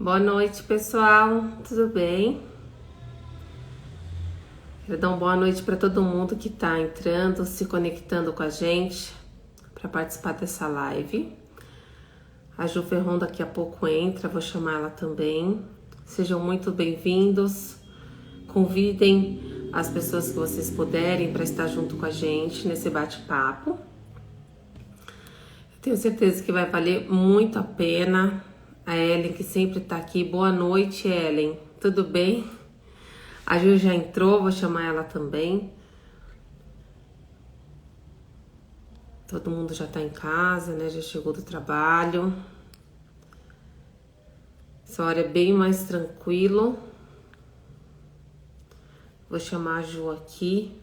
Boa noite, pessoal. Tudo bem? Quero dar uma boa noite para todo mundo que está entrando, se conectando com a gente para participar dessa live. A Ju Ferron daqui a pouco entra, vou chamar ela também. Sejam muito bem-vindos. Convidem as pessoas que vocês puderem para estar junto com a gente nesse bate-papo. Tenho certeza que vai valer muito a pena. A Ellen, que sempre tá aqui. Boa noite, Ellen. Tudo bem? A Ju já entrou, vou chamar ela também. Todo mundo já tá em casa, né? Já chegou do trabalho. Essa hora é bem mais tranquilo. Vou chamar a Ju aqui.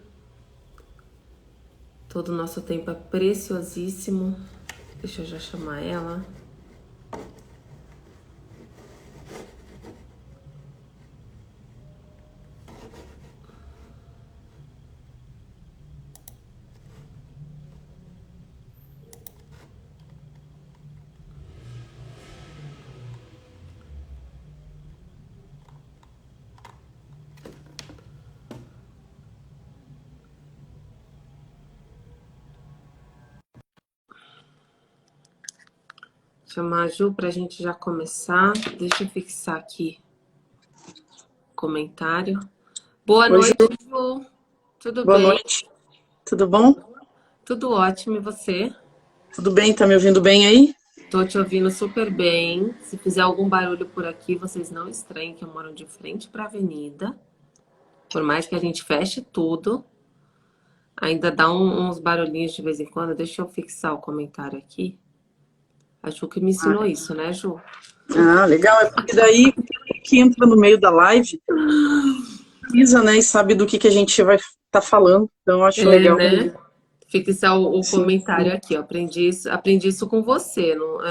Todo o nosso tempo é preciosíssimo. Deixa eu já chamar ela. Chamar a Ju pra gente já começar. Deixa eu fixar aqui o comentário. Boa Oi, Ju. noite, Ju. Tudo Boa bem? noite. Tudo bom? Tudo ótimo, e você? Tudo bem? Tá me ouvindo bem aí? Tô te ouvindo super bem. Se fizer algum barulho por aqui, vocês não estranhem que eu moro de frente pra avenida. Por mais que a gente feche tudo, ainda dá uns barulhinhos de vez em quando. Deixa eu fixar o comentário aqui. A Ju que me ensinou isso, né, Ju? Legal. É porque daí que entra no meio da live, avisa, né? E sabe do que a gente vai estar falando. Então eu acho É, legal. né? Fixar o Sim. comentário aqui, ó. Aprendi isso com você. Eu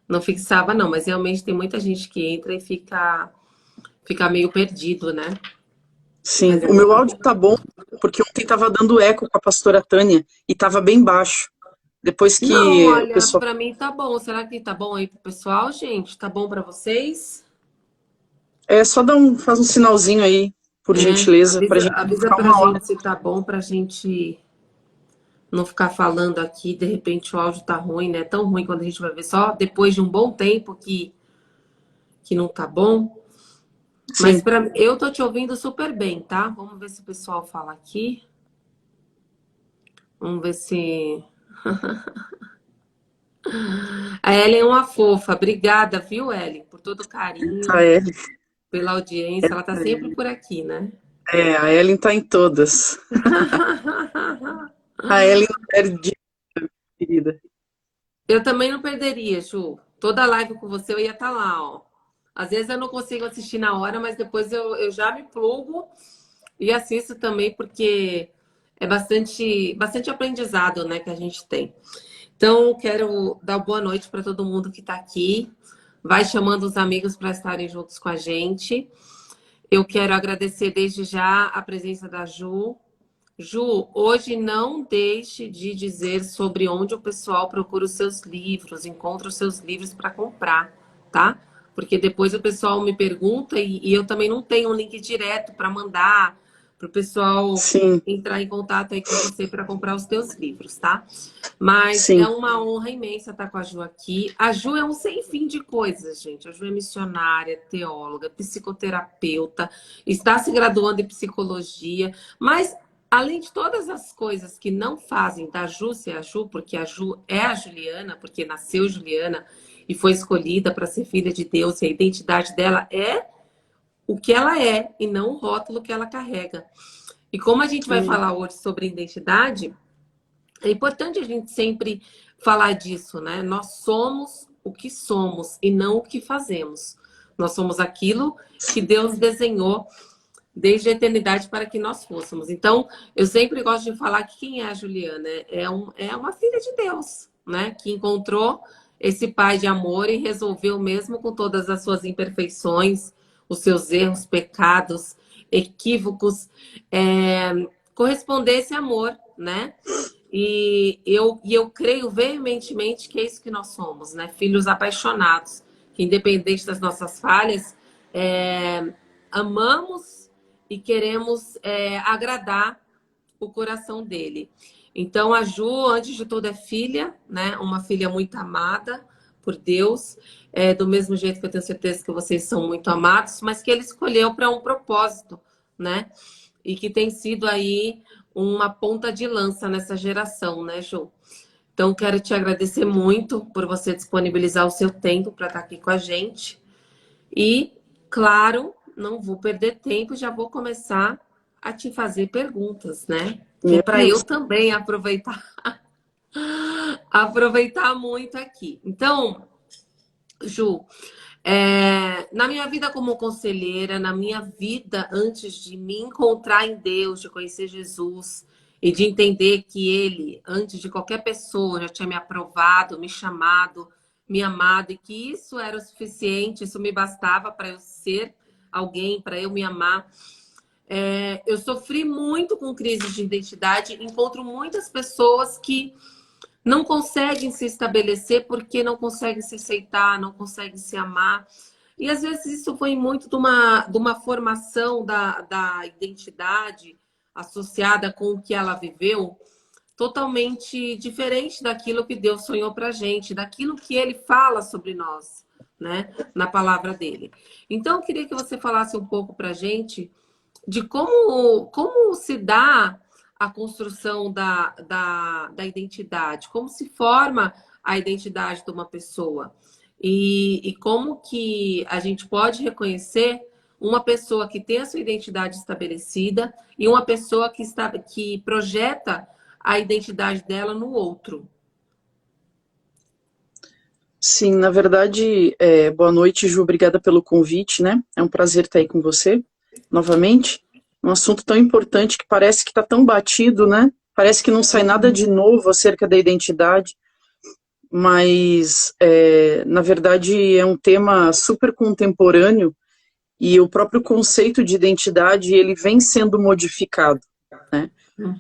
não fixava, não, mas realmente tem muita gente que entra e fica meio perdido, né? Sim. Mas é O meu muito áudio tá bom, porque ontem tava dando eco com a pastora Tânia e tava bem baixo. Depois Não, que o olha, pessoal. pra mim tá bom. Será que tá bom aí pro pessoal, gente? Tá bom pra vocês? É só faz um sinalzinho aí, por É, gentileza, pra avisa, gente não avisa ficar pra uma hora. gente se tá bom, pra gente não ficar falando aqui, de repente o áudio tá ruim, né? Tão ruim quando a gente vai ver só depois de um bom tempo que não tá bom. Mas Sim. eu tô te ouvindo super bem, tá? Vamos ver se o pessoal fala aqui. Vamos ver se. A Ellen é uma fofa. Obrigada, viu, Ellen, por todo o A carinho, Ellen, pela audiência. Ela tá sempre por aqui, né? a Ellen tá em todas. A Ellen não perde, querida. Eu também não perderia, Ju. Toda live com você eu ia estar lá, ó. Às vezes eu não consigo assistir na hora, mas depois eu já me plugo e assisto também, porque é bastante aprendizado, né, que a gente tem. Então, quero dar boa noite para todo mundo que está aqui. Vai chamando os amigos para estarem juntos com a gente. Eu quero agradecer desde já a presença da Ju. Ju, hoje não deixe de dizer sobre onde o pessoal procura os seus livros, encontra os seus livros para comprar, tá? Porque depois o pessoal me pergunta e eu também não tenho um link direto para mandar para o pessoal Sim, entrar em contato aí com você para comprar os teus livros, tá? Mas é sim. uma honra imensa estar com a Ju aqui. A Ju é um sem fim de coisas, gente. A Ju é missionária, teóloga, psicoterapeuta, está se graduando em psicologia, mas além de todas as coisas que não fazem da Ju ser a Ju, porque a Ju é a Juliana, porque nasceu Juliana e foi escolhida para ser filha de Deus, e a identidade dela é o que ela é e não o rótulo que ela carrega. E como a gente vai Amém. falar hoje sobre identidade, é importante a gente sempre falar disso, né? Nós somos o que somos e não o que fazemos. Nós somos aquilo que Deus desenhou desde a eternidade para que nós fôssemos. Então, eu sempre gosto de falar que quem é a Juliana é uma filha de Deus, né? Que encontrou esse pai de amor e resolveu, mesmo com todas as suas imperfeições, os seus erros, pecados, equívocos, corresponder a esse amor, né? E eu creio veementemente que é isso que nós somos, né? Filhos apaixonados, que independente das nossas falhas, amamos e queremos agradar o coração dele. Então, a Ju, antes de tudo, é filha, né? Uma filha muito amada por Deus, do mesmo jeito que eu tenho certeza que vocês são muito amados, mas que ele escolheu para um propósito, né? E que tem sido aí uma ponta de lança nessa geração, né, Ju? Então, quero te agradecer muito por você disponibilizar o seu tempo para estar aqui com a gente. E, claro, não vou perder tempo, já vou começar a te fazer perguntas, né? Que é para eu também aproveitar muito aqui. Então, Ju, na minha vida como conselheira, na minha vida antes de me encontrar em Deus, de conhecer Jesus e de entender que Ele, antes de qualquer pessoa, já tinha me aprovado, me chamado, me amado e que isso era o suficiente, isso me bastava para eu ser alguém, para eu me amar. Eu sofri muito com crise de identidade, encontro muitas pessoas que não conseguem se estabelecer porque não conseguem se aceitar, não conseguem se amar. E às vezes isso foi muito de uma formação da identidade associada com o que ela viveu, totalmente diferente daquilo que Deus sonhou pra gente, daquilo que Ele fala sobre nós, né, na palavra dele. Então, eu queria que você falasse um pouco pra gente de como se dá a construção da identidade, como se forma a identidade de uma pessoa e como que a gente pode reconhecer uma pessoa que tem a sua identidade estabelecida e uma pessoa que projeta a identidade dela no outro. Sim, na verdade, boa noite, Ju, obrigada pelo convite, né? É um prazer estar aí com você, novamente. Um assunto tão importante que parece que está tão batido, né? Parece que não sai nada de novo acerca da identidade, mas, na verdade, é um tema super contemporâneo e o próprio conceito de identidade, ele vem sendo modificado, né?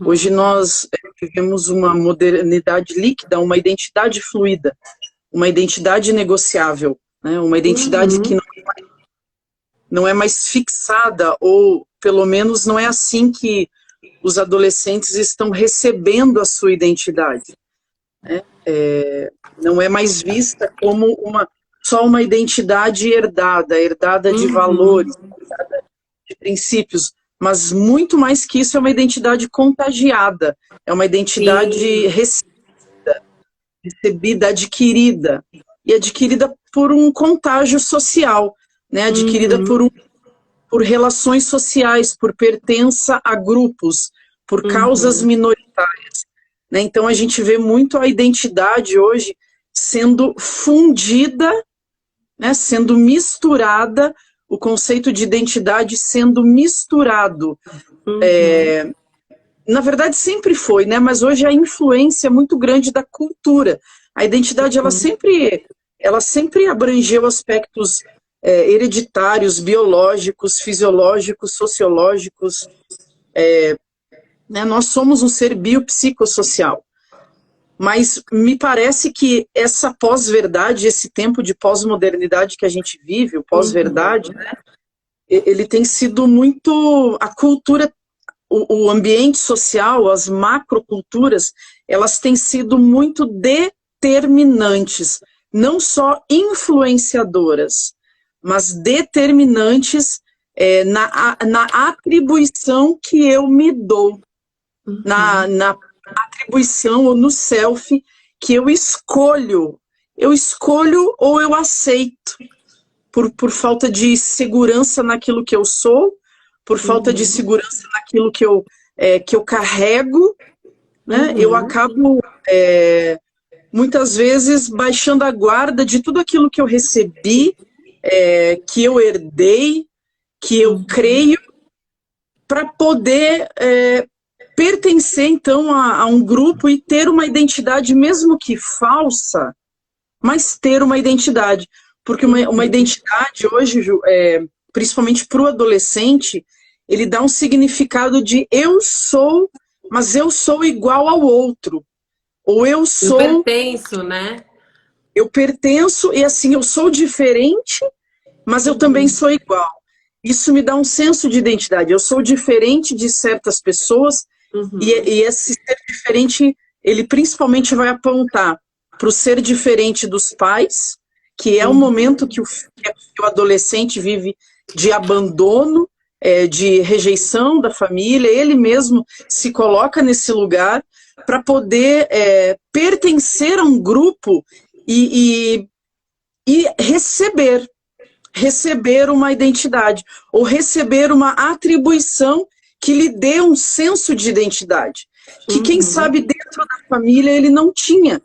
Hoje nós vivemos uma modernidade líquida, uma identidade fluida, uma identidade negociável, né? Uma identidade que não é mais fixada, ou pelo menos não é assim que os adolescentes estão recebendo a sua identidade, né? Não é mais vista como só uma identidade herdada de valores, herdada de princípios, mas muito mais que isso, é uma identidade contagiada, é uma identidade recebida, adquirida, e adquirida por um contágio social, né? Adquirida por relações sociais, por pertença a grupos, por causas minoritárias, né? Então a gente vê muito a identidade hoje sendo fundida, né? Sendo misturada, o conceito de identidade sendo misturado. Na verdade sempre foi, né? Mas hoje a influência é muito grande da cultura. A identidade ela sempre abrangeu aspectos hereditários, biológicos, fisiológicos, sociológicos. Né? Nós somos um ser biopsicossocial. Mas me parece que essa pós-verdade, esse tempo de pós-modernidade que a gente vive, o pós-verdade, né? Ele tem sido muito... A cultura, o ambiente social, as macroculturas, elas têm sido muito determinantes, não só influenciadoras, mas determinantes na atribuição que eu me dou, na atribuição ou no self que eu escolho ou eu aceito, por falta de segurança naquilo que eu sou, por falta de segurança naquilo que eu carrego, né? Eu acabo muitas vezes baixando a guarda de tudo aquilo que eu recebi, que eu herdei, que eu creio, para poder pertencer então a um grupo e ter uma identidade, mesmo que falsa, mas ter uma identidade. Porque uma identidade hoje, Ju, principalmente para o adolescente, ele dá um significado de eu sou, mas eu sou igual ao outro. Ou eu sou... Eu pertenço, né? eu pertenço e assim, eu sou diferente, mas eu também sou igual. Isso me dá um senso de identidade. Eu sou diferente de certas pessoas e esse ser diferente, ele principalmente vai apontar para o ser diferente dos pais, que é o momento que o adolescente vive de abandono, de rejeição da família, ele mesmo se coloca nesse lugar para poder pertencer a um grupo e receber uma identidade, ou receber uma atribuição que lhe dê um senso de identidade. Que quem sabe dentro da família ele não tinha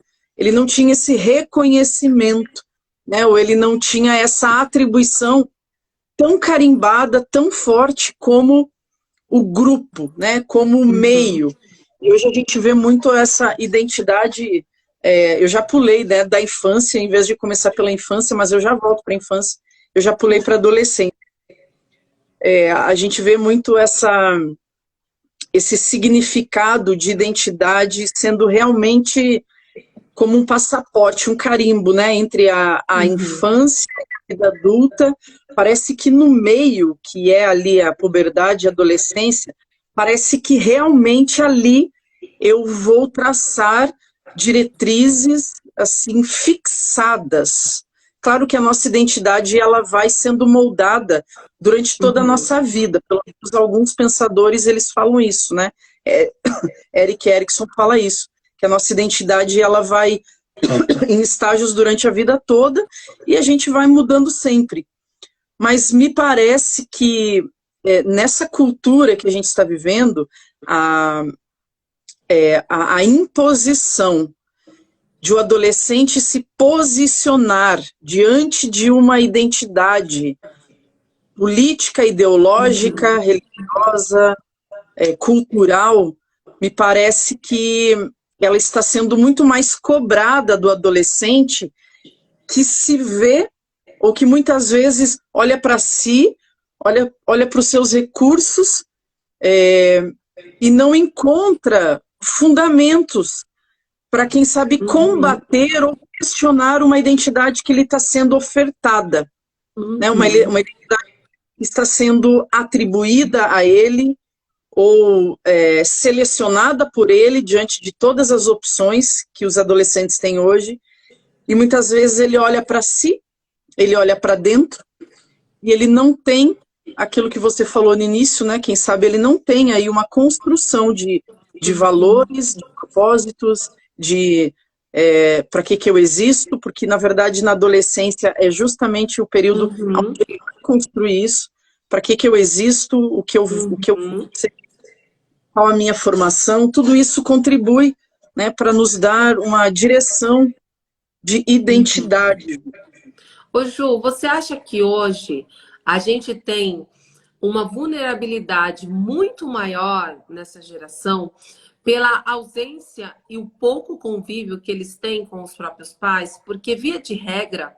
esse reconhecimento, né? Ou ele não tinha essa atribuição tão carimbada, tão forte como o grupo, né? Como o meio. E hoje a gente vê muito essa identidade. Eu já pulei, né, da infância, em vez de começar pela infância, mas eu já volto para a infância. Eu já pulei para adolescente. A gente vê muito esse significado de identidade sendo realmente como um passaporte, um carimbo, né, entre a infância e a vida adulta. Parece que no meio, que é ali a puberdade e a adolescência, parece que realmente ali eu vou traçar diretrizes assim fixadas. Claro que a nossa identidade ela vai sendo moldada durante toda a nossa vida. Pelo menos alguns pensadores eles falam isso, né? Erik Erikson fala isso, que a nossa identidade ela vai em estágios durante a vida toda e a gente vai mudando sempre. Mas me parece que nessa cultura que a gente está vivendo, a imposição de o adolescente se posicionar diante de uma identidade política, ideológica, religiosa, cultural, me parece que ela está sendo muito mais cobrada do adolescente, que se vê, ou que muitas vezes olha para si, olha para os seus recursos, e não encontra fundamentos para, quem sabe, combater ou questionar uma identidade que lhe está sendo ofertada. Né? Uma identidade que está sendo atribuída a ele ou selecionada por ele diante de todas as opções que os adolescentes têm hoje. E muitas vezes ele olha para si, ele olha para dentro, e ele não tem aquilo que você falou no início, né? Quem sabe ele não tem aí uma construção de valores, de propósitos, de para que eu existo, porque na verdade na adolescência é justamente o período onde ele vai construir isso, para que eu existo, o que eu qual a minha formação, tudo isso contribui, né, para nos dar uma direção de identidade. Ô Ju, você acha que hoje a gente tem uma vulnerabilidade muito maior nessa geração pela ausência e o pouco convívio que eles têm com os próprios pais? Porque, via de regra,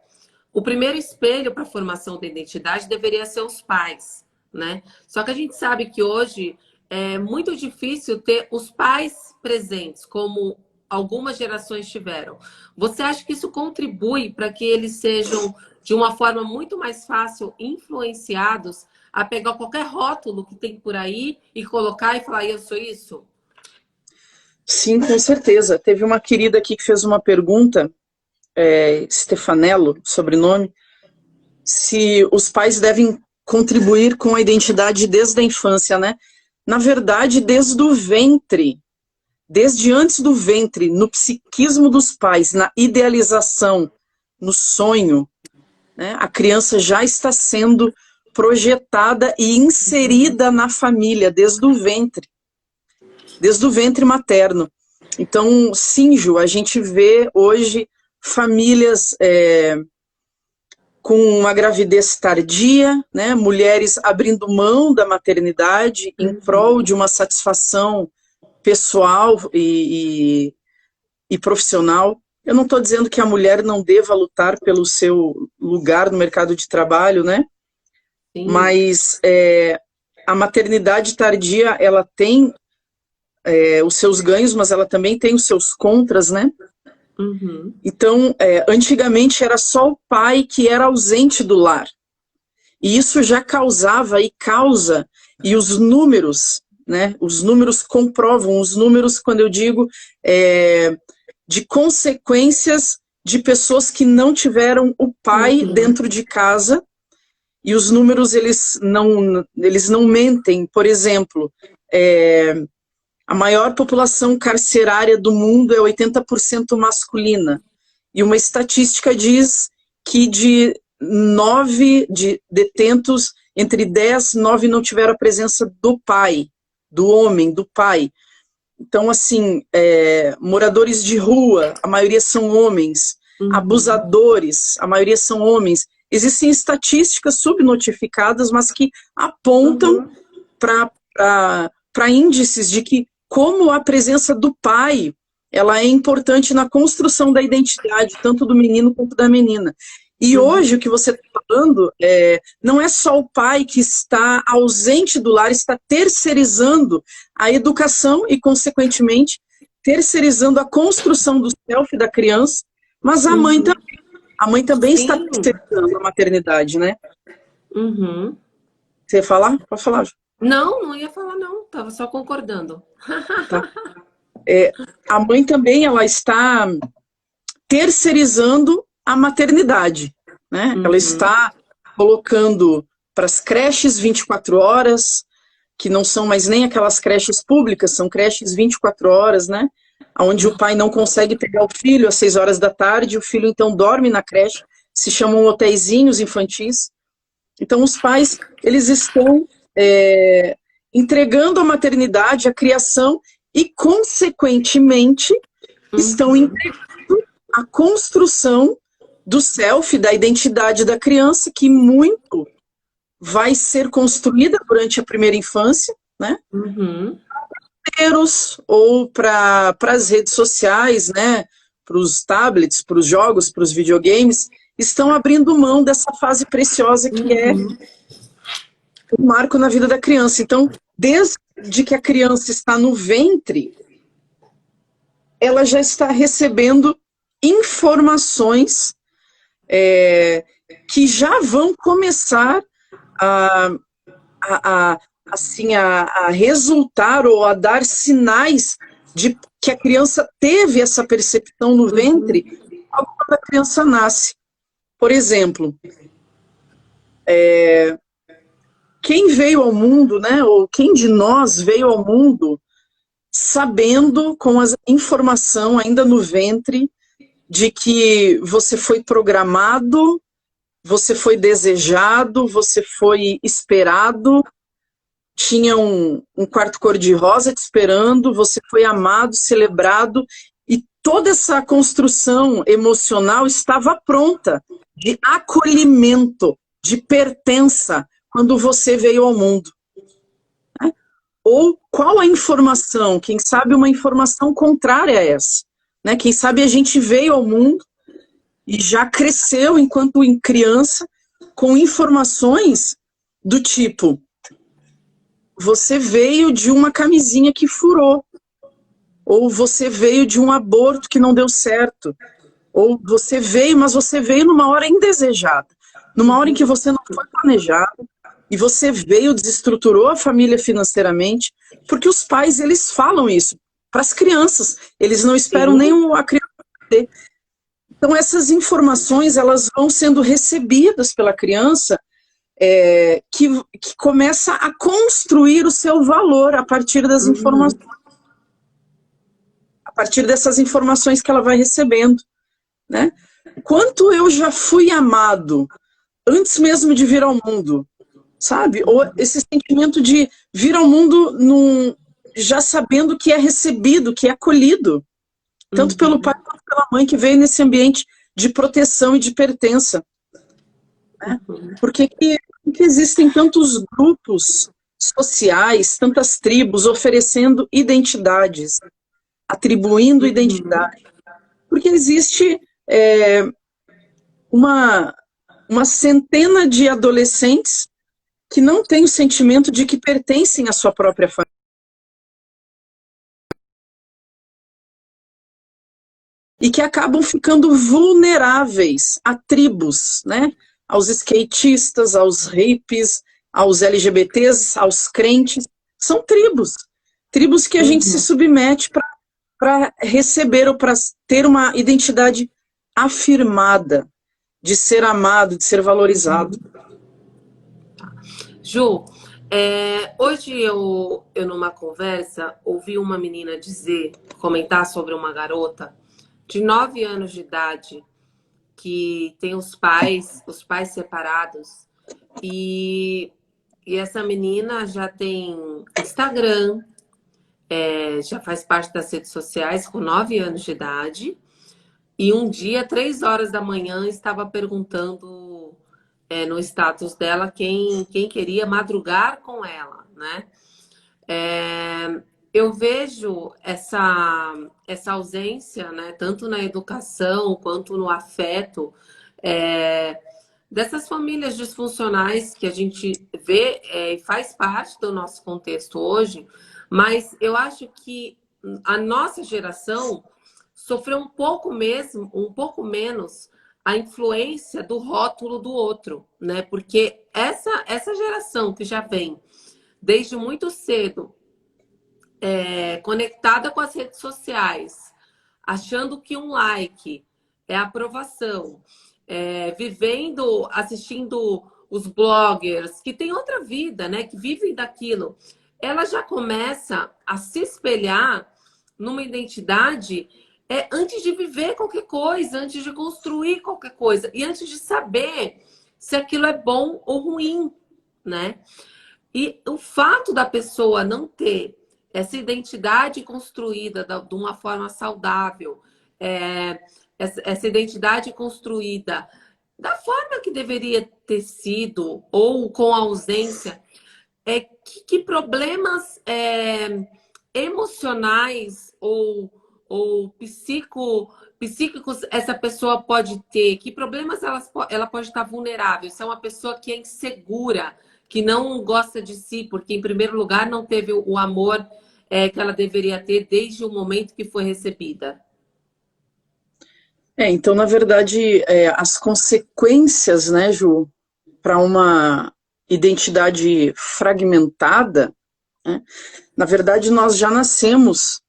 o primeiro espelho para a formação da identidade deveria ser os pais, né? Só que a gente sabe que hoje é muito difícil ter os pais presentes, como algumas gerações tiveram. Você acha que isso contribui para que eles sejam, de uma forma muito mais fácil, influenciados a pegar qualquer rótulo que tem por aí e colocar e falar, eu sou isso? Sim, com certeza. Teve uma querida aqui que fez uma pergunta, Stefanello, sobrenome, se os pais devem contribuir com a identidade desde a infância, né? Na verdade, desde o ventre, desde antes do ventre, no psiquismo dos pais, na idealização, no sonho, né? A criança já está sendo projetada e inserida na família, desde o ventre materno. Então, sim, Ju, a gente vê hoje famílias com uma gravidez tardia, né, mulheres abrindo mão da maternidade em prol de uma satisfação pessoal e profissional. Eu não estou dizendo que a mulher não deva lutar pelo seu lugar no mercado de trabalho, né? Sim. Mas a maternidade tardia, ela tem os seus ganhos, mas ela também tem os seus contras, né? Uhum. Então, antigamente era só o pai que era ausente do lar. E isso já causava e causa, e os números, né? Os números comprovam, os números, quando eu digo, de consequências de pessoas que não tiveram o pai dentro de casa, e os números, eles não mentem. Por exemplo, a maior população carcerária do mundo é 80% masculina. E uma estatística diz que de 9 de detentos, entre 10, 9 não tiveram a presença do pai, do homem, do pai. Então, assim, moradores de rua, a maioria são homens. Abusadores, a maioria são homens. Existem estatísticas subnotificadas, mas que apontam para índices de que, como a presença do pai, ela é importante na construção da identidade, tanto do menino quanto da menina. E hoje, o que você está falando, não é só o pai que está ausente do lar, está terceirizando a educação e, consequentemente, terceirizando a construção do self da criança, mas a mãe também. A mãe também está terceirizando a maternidade, né? Você ia falar? Pode falar. Não, não ia falar não, tava só concordando. Tá. A mãe também, ela está terceirizando a maternidade, né? Ela está colocando para as creches 24 horas, que não são mais nem aquelas creches públicas, são creches 24 horas, né? Onde o pai não consegue pegar o filho às 6 horas da tarde, o filho então dorme na creche, se chamam hotéisinhos infantis. Então os pais, eles estão entregando a maternidade, a criação, e consequentemente estão entregando a construção do self, da identidade da criança, que muito vai ser construída durante a primeira infância, né? Ou para as redes sociais, né? Para os tablets, para os jogos, para os videogames, estão abrindo mão dessa fase preciosa que é o marco na vida da criança. Então, desde que a criança está no ventre, ela já está recebendo informações que já vão começar a resultar ou a dar sinais de que a criança teve essa percepção no ventre logo quando a criança nasce. Por exemplo, quem veio ao mundo, né, ou quem de nós veio ao mundo sabendo, com a informação ainda no ventre, de que você foi programado, você foi desejado, você foi esperado, tinha um quarto cor-de-rosa te esperando, você foi amado, celebrado, e toda essa construção emocional estava pronta, de acolhimento, de pertença, quando você veio ao mundo. Ou qual a informação? Quem sabe uma informação contrária a essa, né? Quem sabe a gente veio ao mundo e já cresceu enquanto criança com informações do tipo: você veio de uma camisinha que furou, ou você veio de um aborto que não deu certo, ou você veio, mas você veio numa hora indesejada, numa hora em que você não foi planejado, e você veio, desestruturou a família financeiramente, porque os pais, eles falam isso para as crianças, eles não esperam nem a criança ter. Então essas informações, elas vão sendo recebidas pela criança, que começa a construir o seu valor a partir das informações, a partir dessas informações que ela vai recebendo, né? Quanto eu já fui amado antes mesmo de vir ao mundo, sabe? Ou esse sentimento de vir ao mundo já sabendo que é recebido, que é acolhido, tanto pelo pai quanto pela mãe, que veio nesse ambiente de proteção e de pertença. Né? Por que existem tantos grupos sociais, tantas tribos oferecendo identidades, atribuindo identidade? Porque existe uma centena de adolescentes que não têm o sentimento de que pertencem à sua própria família. e que acabam ficando vulneráveis a tribos, né? Aos skatistas, aos hippies, aos LGBTs, aos crentes. São tribos. Tribos que a gente se submete para receber ou para ter uma identidade afirmada, de ser amado, de ser valorizado. Ju, hoje eu numa conversa ouvi uma menina comentar sobre uma garota de 9 anos de idade que tem os pais separados e essa menina já tem Instagram, já faz parte das redes sociais com 9 anos de idade e um dia, 3 horas da manhã, estava perguntando no status dela quem queria madrugar com ela, né? Eu vejo essa ausência, né, tanto na educação quanto no afeto, dessas famílias disfuncionais que a gente vê e faz parte do nosso contexto hoje, mas eu acho que a nossa geração sofreu um pouco menos a influência do rótulo do outro, né? Porque essa geração que já vem desde muito cedo conectada com as redes sociais, achando que um like é aprovação, assistindo os bloggers que têm outra vida, né? Que vivem daquilo, ela já começa a se espelhar numa identidade antes de viver qualquer coisa, antes de construir qualquer coisa e antes de saber se aquilo é bom ou ruim, né? E o fato da pessoa não ter essa identidade construída de uma forma saudável, essa identidade construída da forma que deveria ter sido ou com ausência, que problemas emocionais ou psíquicos essa pessoa pode ter, que problemas ela pode estar vulnerável. Se é uma pessoa que é insegura, que não gosta de si, porque em primeiro lugar não teve o amor que ela deveria ter desde o momento que foi recebida. Então, na verdade, as consequências, né, Ju, para uma identidade fragmentada, né, na verdade, nós já nascemos,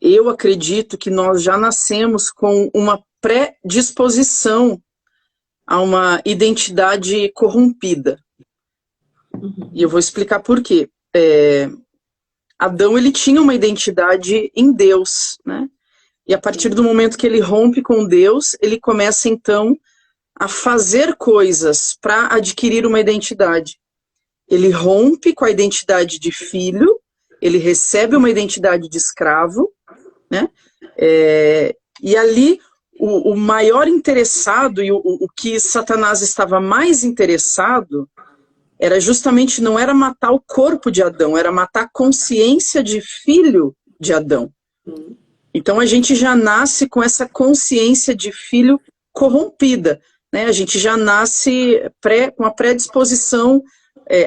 eu acredito que nós já nascemos com uma predisposição a uma identidade corrompida. E eu vou explicar por quê. Adão, ele tinha uma identidade em Deus, né? E a partir do momento que ele rompe com Deus, ele começa, então, a fazer coisas para adquirir uma identidade. Ele rompe com a identidade de filho, ele recebe uma identidade de escravo, né? E ali, o maior interessado, e o que Satanás estava mais interessado, era justamente, não era matar o corpo de Adão, era matar a consciência de filho de Adão. Então a gente já nasce com essa consciência de filho corrompida, né? A gente já nasce com a predisposição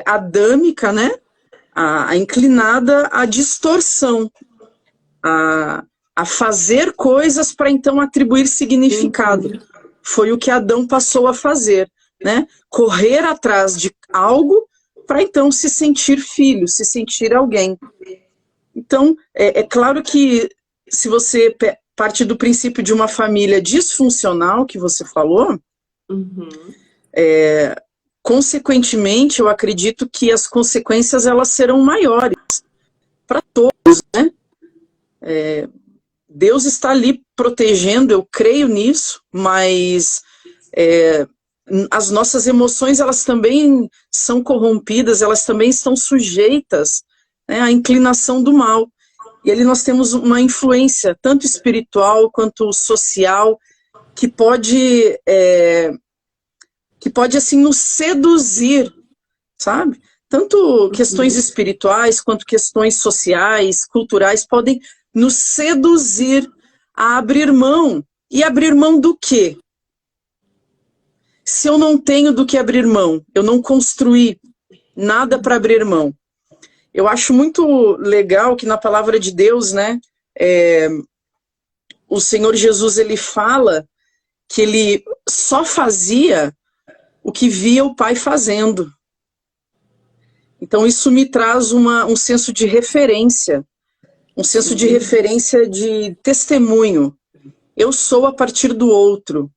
adâmica, né? A inclinada à distorção, a fazer coisas para então atribuir significado. Foi o que Adão passou a fazer, né? Correr atrás de algo para então se sentir filho, se sentir alguém. Então, é claro que se você parte do princípio de uma família disfuncional, que você falou, consequentemente, eu acredito que as consequências elas serão maiores para todos, né? Deus está ali protegendo, eu creio nisso, mas as nossas emoções, elas também são corrompidas, elas também estão sujeitas, né, à inclinação do mal. E ali nós temos uma influência, tanto espiritual quanto social, que pode assim, nos seduzir, sabe? Tanto questões espirituais, quanto questões sociais, culturais, podem nos seduzir a abrir mão. E abrir mão do quê? Se eu não tenho do que abrir mão, eu não construí nada para abrir mão. Eu acho muito legal que na palavra de Deus, né, o Senhor Jesus, ele fala que ele só fazia o que via o Pai fazendo. Então isso me traz um senso de referência, um senso de referência de testemunho. Eu sou a partir do outro.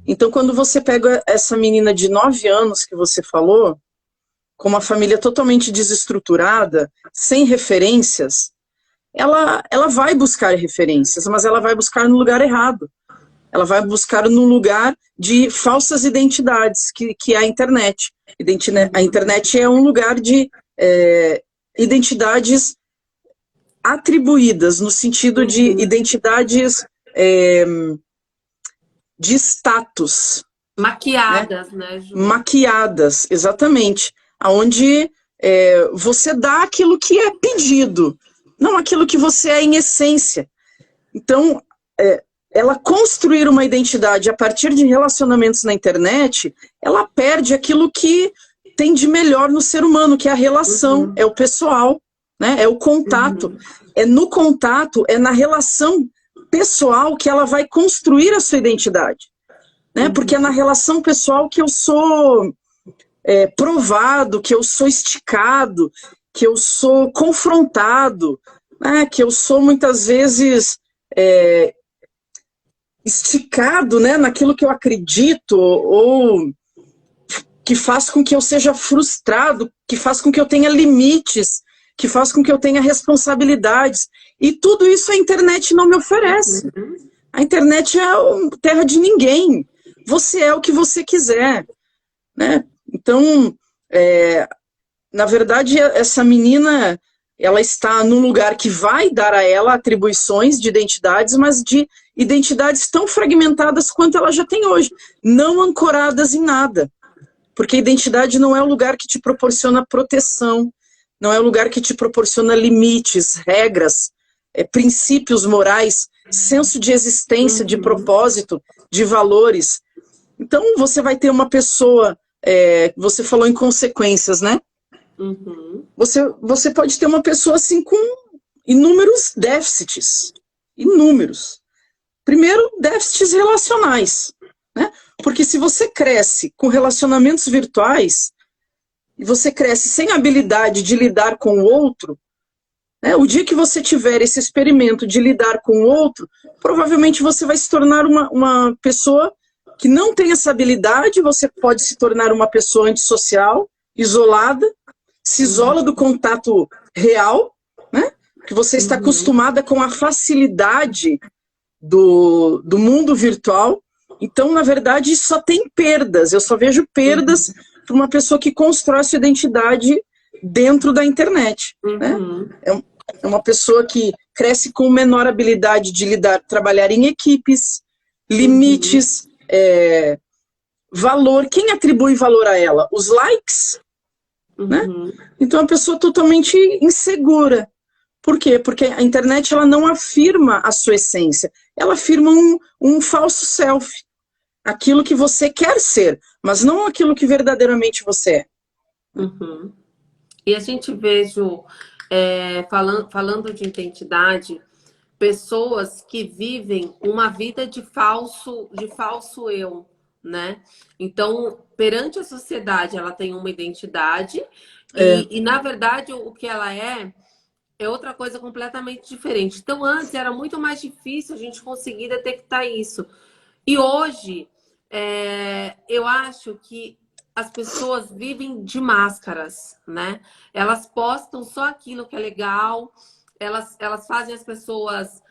Então quando você pega essa menina de 9 anos que você falou, com uma família totalmente desestruturada, sem referências, ela vai buscar referências, mas ela vai buscar no lugar errado. Ela vai buscar no lugar de falsas identidades, que é a internet. A internet é um lugar de identidades atribuídas, no sentido de identidades de status. Maquiadas, né, Ju? Maquiadas, exatamente. Onde você dá aquilo que é pedido, não aquilo que você é em essência. Então, ela construir uma identidade a partir de relacionamentos na internet, ela perde aquilo que tem de melhor no ser humano, que é a relação, é o pessoal, né? É o contato. É no contato, é na relação pessoal que ela vai construir a sua identidade. Né? Porque é na relação pessoal que eu sou provado, que eu sou esticado, que eu sou confrontado, né? Que eu sou muitas vezes esticado, né, naquilo que eu acredito, ou que faz com que eu seja frustrado, que faz com que eu tenha limites, que faz com que eu tenha responsabilidades. E tudo isso a internet não me oferece. A internet é terra de ninguém. Você é o que você quiser, né? Então, na verdade, essa menina, ela está num lugar que vai dar a ela atribuições de identidades, mas de identidades tão fragmentadas quanto ela já tem hoje, não ancoradas em nada. Porque a identidade não é o lugar que te proporciona proteção, não é o lugar que te proporciona limites, regras, princípios morais, senso de existência, de propósito, de valores. Então, você vai ter uma pessoa, você falou em consequências, né? Você pode ter uma pessoa assim com inúmeros déficits, inúmeros. Primeiro, déficits relacionais, né? Porque se você cresce com relacionamentos virtuais, e você cresce sem habilidade de lidar com o outro, né? O dia que você tiver esse experimento de lidar com o outro, provavelmente você vai se tornar uma pessoa que não tem essa habilidade, você pode se tornar uma pessoa antissocial, isolada, se isola do contato real, né? Que você está acostumada com a facilidade do mundo virtual. Então, na verdade, só tem perdas. Eu só vejo perdas para uma pessoa que constrói sua identidade dentro da internet. Né? É uma pessoa que cresce com menor habilidade de trabalhar em equipes, limites, valor. Quem atribui valor a ela? Os likes? Né? Então, é uma pessoa totalmente insegura. Por quê? Porque a internet ela não afirma a sua essência. Ela afirma um falso self. Aquilo que você quer ser, mas não aquilo que verdadeiramente você é. E a gente vê, Ju, falando de identidade, pessoas que vivem uma vida de falso eu, né? Então, perante a sociedade, ela tem uma identidade e na verdade, o que ela é outra coisa completamente diferente. Então, antes era muito mais difícil a gente conseguir detectar isso. E hoje, eu acho que as pessoas vivem de máscaras, né? Elas postam só aquilo que é legal, elas fazem as pessoas,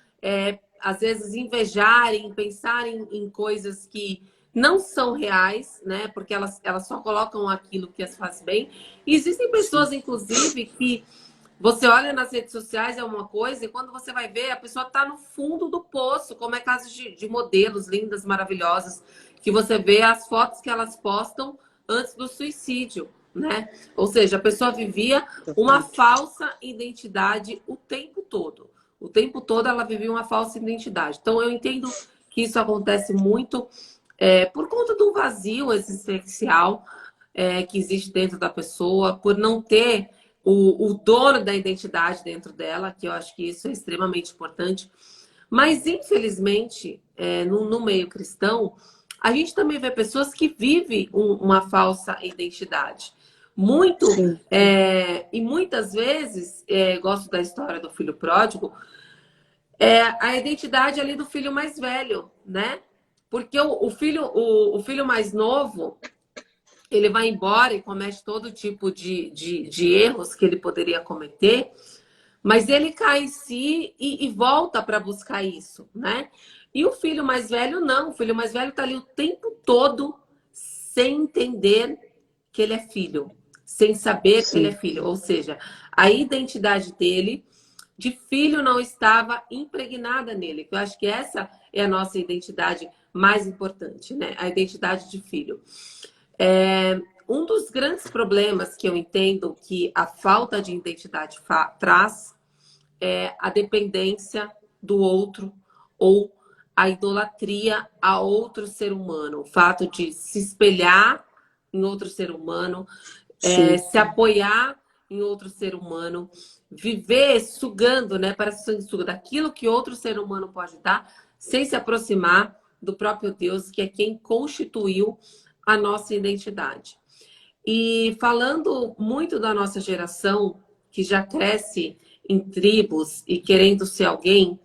às vezes, invejarem, pensarem em coisas que não são reais, né? Porque elas só colocam aquilo que as faz bem. E existem pessoas, inclusive, que você olha nas redes sociais, é uma coisa, e quando você vai ver, a pessoa está no fundo do poço, como é caso de modelos lindas, maravilhosas, que você vê as fotos que elas postam antes do suicídio, né? Ou seja, a pessoa vivia uma falsa identidade o tempo todo. O tempo todo ela vivia uma falsa identidade. Então, eu entendo que isso acontece muito por conta do vazio existencial que existe dentro da pessoa, por não ter o dono da identidade dentro dela, que eu acho que isso é extremamente importante. Mas, infelizmente, no meio cristão, a gente também vê pessoas que vivem uma falsa identidade. Sim, E muitas vezes, gosto da história do filho pródigo, a identidade ali do filho mais velho, né? Porque o filho mais novo, ele vai embora e comete todo tipo de erros que ele poderia cometer, mas ele cai em si e volta para buscar isso, né? E o filho mais velho, não. O filho mais velho está ali o tempo todo sem entender que ele é filho, sem saber que ele é sim. filho. Ou seja, a identidade dele de filho não estava impregnada nele. Eu acho que essa é a nossa identidade mais importante, né? A identidade de filho. Um dos grandes problemas que eu entendo que a falta de identidade traz é a dependência do outro ou a idolatria a outro ser humano. O fato de se espelhar em outro ser humano, Sim. se apoiar em outro ser humano, viver sugando, né, para sanguessuga daquilo que outro ser humano pode dar, sem se aproximar do próprio Deus, que é quem constituiu a nossa identidade. E falando muito da nossa geração, que já cresce em tribos e querendo ser alguém,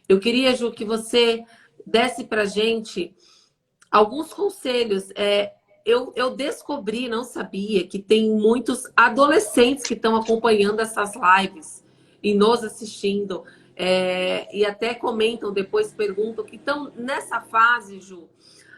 eu queria, Ju, que você desse para gente alguns conselhos. Eu descobri, não sabia, que tem muitos adolescentes que estão acompanhando essas lives e nos assistindo. E até comentam depois, perguntam que estão nessa fase, Ju,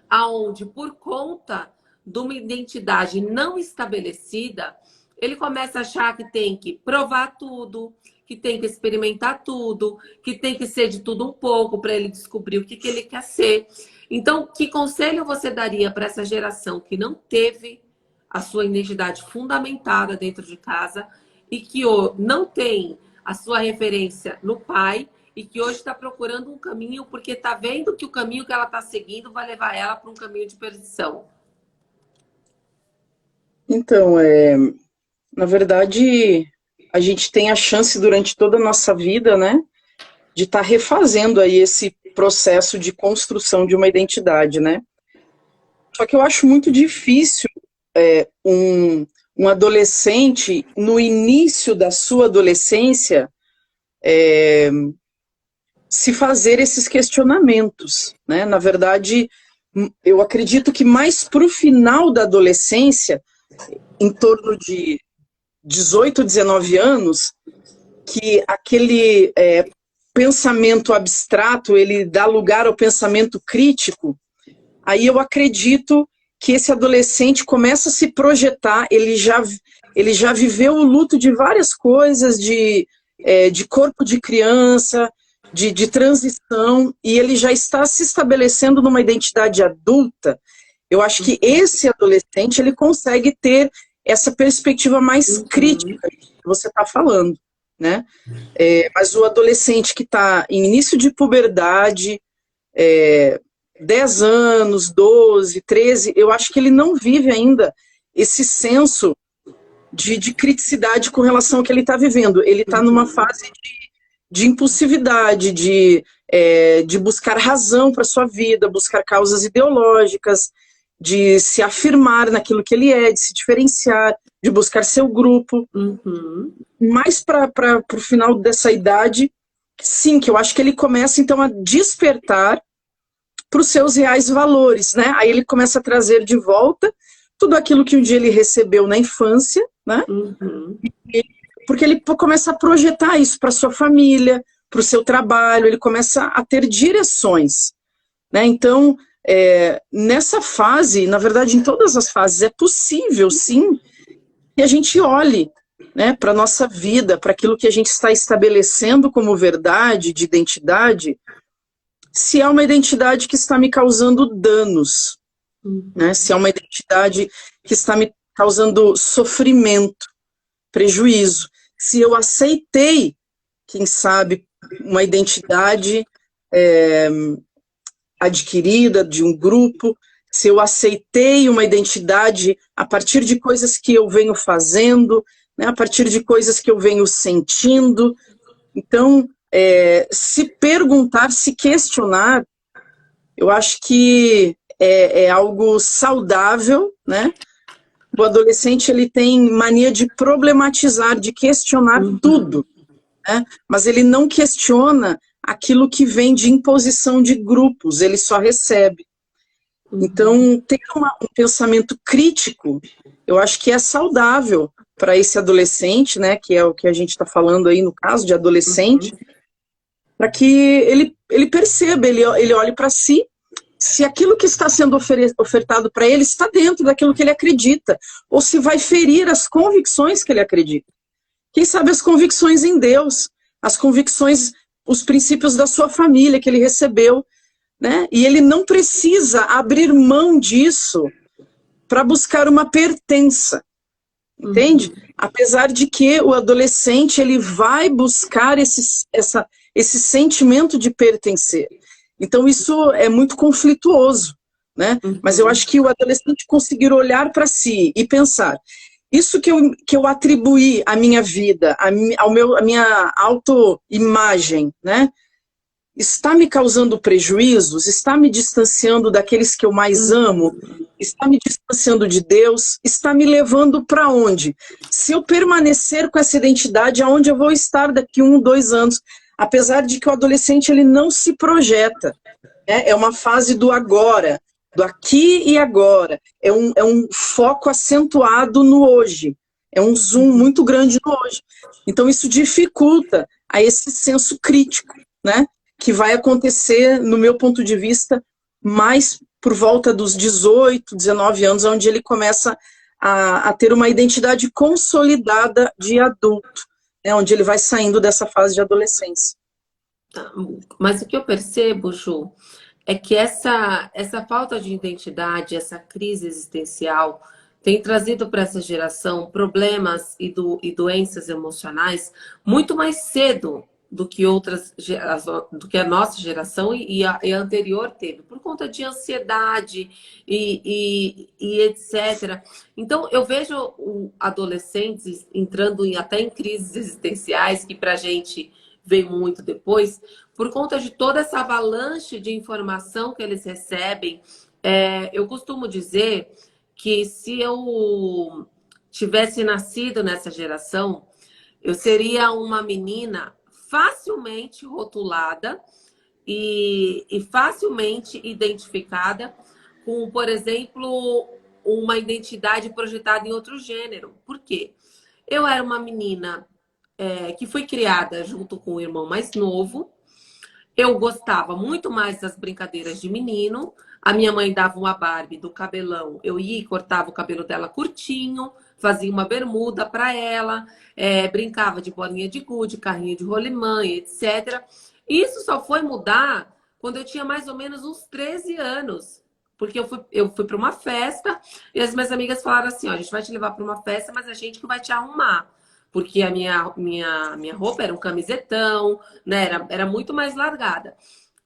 aonde por conta de uma identidade não estabelecida, ele começa a achar que tem que provar tudo, que tem que experimentar tudo, que tem que ser de tudo um pouco para ele descobrir o que ele quer ser. Então, que conselho você daria para essa geração que não teve a sua identidade fundamentada dentro de casa e que não tem a sua referência no pai e que hoje está procurando um caminho porque está vendo que o caminho que ela está seguindo vai levar ela para um caminho de perdição? Então, na verdade, a gente tem a chance durante toda a nossa vida, né, de estar refazendo aí esse processo de construção de uma identidade, né? Só que eu acho muito difícil um adolescente, no início da sua adolescência, se fazer esses questionamentos, né? Na verdade, eu acredito que mais para o final da adolescência, em torno de 18, 19 anos, que aquele pensamento abstrato, ele dá lugar ao pensamento crítico, aí eu acredito que esse adolescente começa a se projetar, ele já viveu o luto de várias coisas, de corpo de criança, de transição, e ele já está se estabelecendo numa identidade adulta. Eu acho que esse adolescente, ele consegue ter essa perspectiva mais crítica que você está falando, né? Mas o adolescente que está em início de puberdade, 10 anos, 12, 13, eu acho que ele não vive ainda esse senso de criticidade com relação ao que ele está vivendo. Ele está numa fase de impulsividade, de buscar razão para a sua vida, buscar causas ideológicas, de se afirmar naquilo que ele é, de se diferenciar, de buscar seu grupo. Mais para o final dessa idade, sim, que eu acho que ele começa então a despertar para os seus reais valores, né? Aí ele começa a trazer de volta tudo aquilo que um dia ele recebeu na infância, né? Porque ele começa a projetar isso para sua família, para o seu trabalho, ele começa a ter direções, né? Então, nessa fase, na verdade, em todas as fases, é possível, sim, que a gente olhe, né, para a nossa vida, para aquilo que a gente está estabelecendo como verdade, de identidade, se é uma identidade que está me causando danos, né, se é uma identidade que está me causando sofrimento, prejuízo. Se eu aceitei, quem sabe, uma identidade adquirida de um grupo, se eu aceitei uma identidade a partir de coisas que eu venho fazendo, né, a partir de coisas que eu venho sentindo. Então, se perguntar, se questionar, eu acho que é algo saudável, né? O adolescente, ele tem mania de problematizar, de questionar tudo, né? Mas ele não questiona aquilo que vem de imposição de grupos, ele só recebe. Então, ter um pensamento crítico, eu acho que é saudável para esse adolescente, né, que é o que a gente está falando aí no caso de adolescente, para que ele perceba, ele olhe para si, se aquilo que está sendo ofertado para ele está dentro daquilo que ele acredita, ou se vai ferir as convicções que ele acredita. Quem sabe as convicções em Deus, as convicções, os princípios da sua família que ele recebeu, né? E ele não precisa abrir mão disso para buscar uma pertença, entende? Apesar de que o adolescente ele vai buscar esse sentimento de pertencer. Então isso é muito conflituoso, né? Mas eu acho que o adolescente conseguir olhar para si e pensar, isso que eu atribuí à minha vida, à minha autoimagem, né? Está me causando prejuízos? Está me distanciando daqueles que eu mais amo? Está me distanciando de Deus? Está me levando para onde? Se eu permanecer com essa identidade, aonde eu vou estar daqui 1, 2 anos? Apesar de que o adolescente ele não se projeta, né? É uma fase do agora, do aqui e agora. É um foco acentuado no hoje. É um zoom muito grande no hoje. Então isso dificulta a esse senso crítico, né? Que vai acontecer, no meu ponto de vista, mais por volta dos 18, 19 anos, onde ele começa a ter uma identidade consolidada de adulto, né, onde ele vai saindo dessa fase de adolescência. Mas o que eu percebo, Ju, é que essa falta de identidade, essa crise existencial, tem trazido para essa geração problemas e doenças emocionais muito mais cedo do que do que a nossa geração e a anterior teve, por conta de ansiedade e etc. Então, eu vejo adolescentes entrando até em crises existenciais, que para a gente veio muito depois, por conta de toda essa avalanche de informação que eles recebem. Eu costumo dizer que se eu tivesse nascido nessa geração, eu seria uma menina facilmente rotulada e facilmente identificada com, por exemplo, uma identidade projetada em outro gênero. Por quê? Eu era uma menina que foi criada junto com o irmão mais novo. Eu gostava muito mais das brincadeiras de menino. A minha mãe dava uma Barbie do cabelão. Eu ia e cortava o cabelo dela curtinho, fazia uma bermuda para ela, brincava de bolinha de gude, carrinho de rolimã, etc. Isso só foi mudar quando eu tinha mais ou menos uns 13 anos. Porque eu fui para uma festa e as minhas amigas falaram assim, ó, a gente vai te levar para uma festa, mas a gente que vai te arrumar. Porque a minha roupa era um camisetão, né? Era muito mais largada.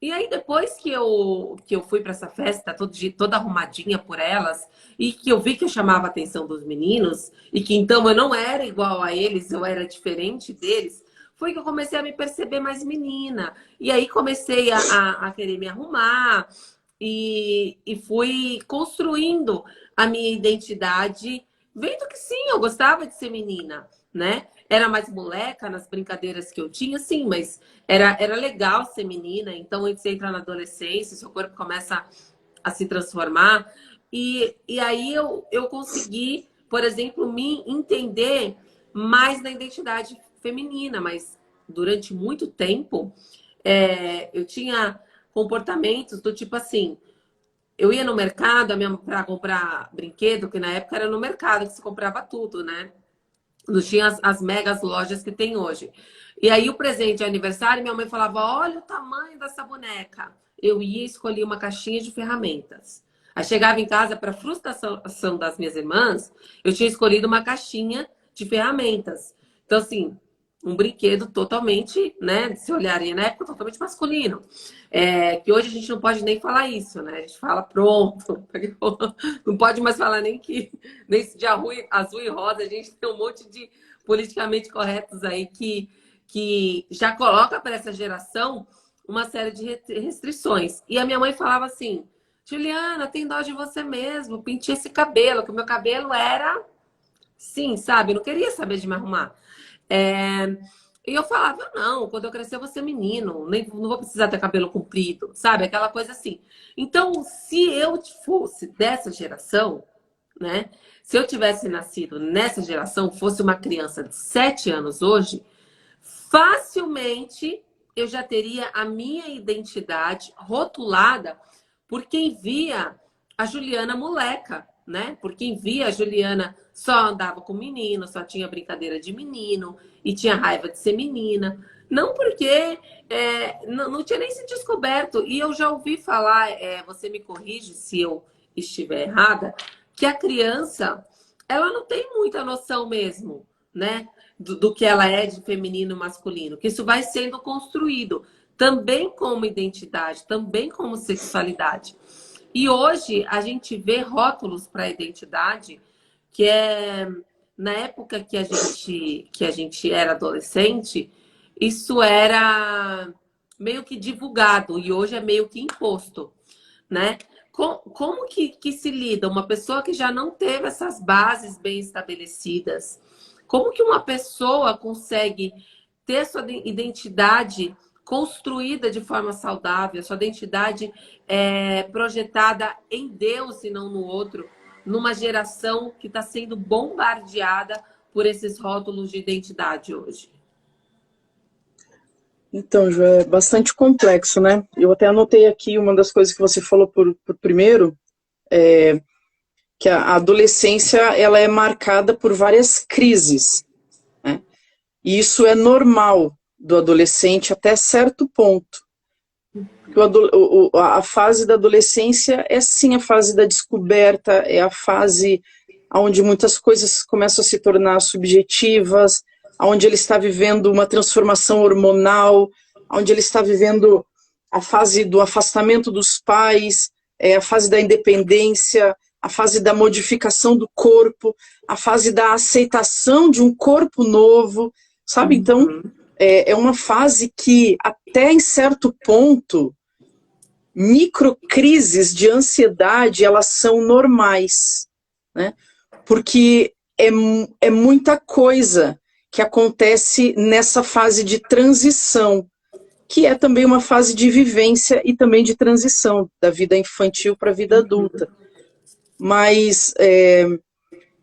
E aí, depois que eu fui para essa festa, toda arrumadinha por elas, e que eu vi que eu chamava a atenção dos meninos, e que então eu não era igual a eles, eu era diferente deles, foi que eu comecei a me perceber mais menina. E aí comecei a querer me arrumar, e fui construindo a minha identidade, vendo que sim, eu gostava de ser menina, né? Era mais moleca nas brincadeiras que eu tinha, sim, mas era legal ser menina. Então, você entra na adolescência, seu corpo começa a se transformar. E aí eu consegui, por exemplo, me entender mais na identidade feminina. Mas durante muito tempo, eu tinha comportamentos do tipo assim... Eu ia no mercado para comprar brinquedo, que na época era no mercado que se comprava tudo, né? Não tinha as megas lojas que tem hoje. E aí o presente de aniversário, minha mãe falava, olha o tamanho dessa boneca. Eu ia e escolhia uma caixinha de ferramentas. Aí chegava em casa, para frustração das minhas irmãs, eu tinha escolhido uma caixinha de ferramentas. Então, assim, um brinquedo totalmente, né? Se olharem na época, totalmente masculino. Que hoje a gente não pode nem falar isso, né? A gente fala pronto. Não pode mais falar nem de azul e rosa. A gente tem um monte de politicamente corretos aí que que já coloca para essa geração uma série de restrições. E a minha mãe falava assim, Juliana, tem dó de você mesmo, pinte esse cabelo, que o meu cabelo era, sim, sabe? Eu não queria saber de me arrumar. E eu falava, não, quando eu crescer eu vou ser menino, nem, não vou precisar ter cabelo comprido, sabe? Aquela coisa assim. Então, se eu fosse dessa geração, né? Se eu tivesse nascido nessa geração, fosse uma criança de 7 anos hoje, facilmente eu já teria a minha identidade rotulada por quem via a Juliana moleca, né? Por quem via a Juliana só andava com menino, só tinha brincadeira de menino e tinha raiva de ser menina. Não porque não tinha nem se descoberto. E eu já ouvi falar, você me corrige se eu estiver errada, que a criança, ela não tem muita noção mesmo, né? Do que ela é de feminino e masculino. Que isso vai sendo construído também como identidade, também como sexualidade. E hoje a gente vê rótulos para a identidade que na época que a gente era adolescente, isso era meio que divulgado e hoje é meio que imposto, né? Como que se lida uma pessoa que já não teve essas bases bem estabelecidas? Como que uma pessoa consegue ter sua identidade construída de forma saudável, sua identidade projetada em Deus e não no outro, numa geração que está sendo bombardeada por esses rótulos de identidade hoje? Então, Ju, é bastante complexo, né? Eu até anotei aqui uma das coisas que você falou por primeiro, que a adolescência ela é marcada por várias crises, né? E isso é normal do adolescente até certo ponto. A fase da adolescência é sim a fase da descoberta, é a fase onde muitas coisas começam a se tornar subjetivas, onde ele está vivendo uma transformação hormonal, onde ele está vivendo a fase do afastamento dos pais, a fase da independência, a fase da modificação do corpo, a fase da aceitação de um corpo novo, sabe? Então, é uma fase que, até em certo ponto, microcrises de ansiedade, elas são normais, né? Porque é muita coisa que acontece nessa fase de transição, que é também uma fase de vivência e também de transição da vida infantil para a vida adulta. Mas